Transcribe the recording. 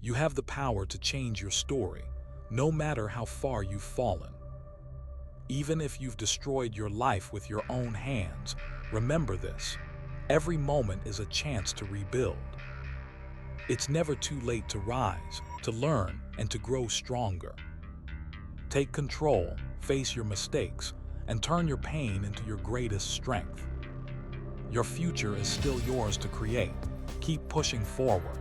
You have the power to change your story, no matter how far you've fallen. Even if you've destroyed your life with your own hands, remember this: every moment is a chance to rebuild. It's never too late to rise, to learn, and to grow stronger. Take control, face your mistakes, and turn your pain into your greatest strength. Your future is still yours to create. Keep pushing forward.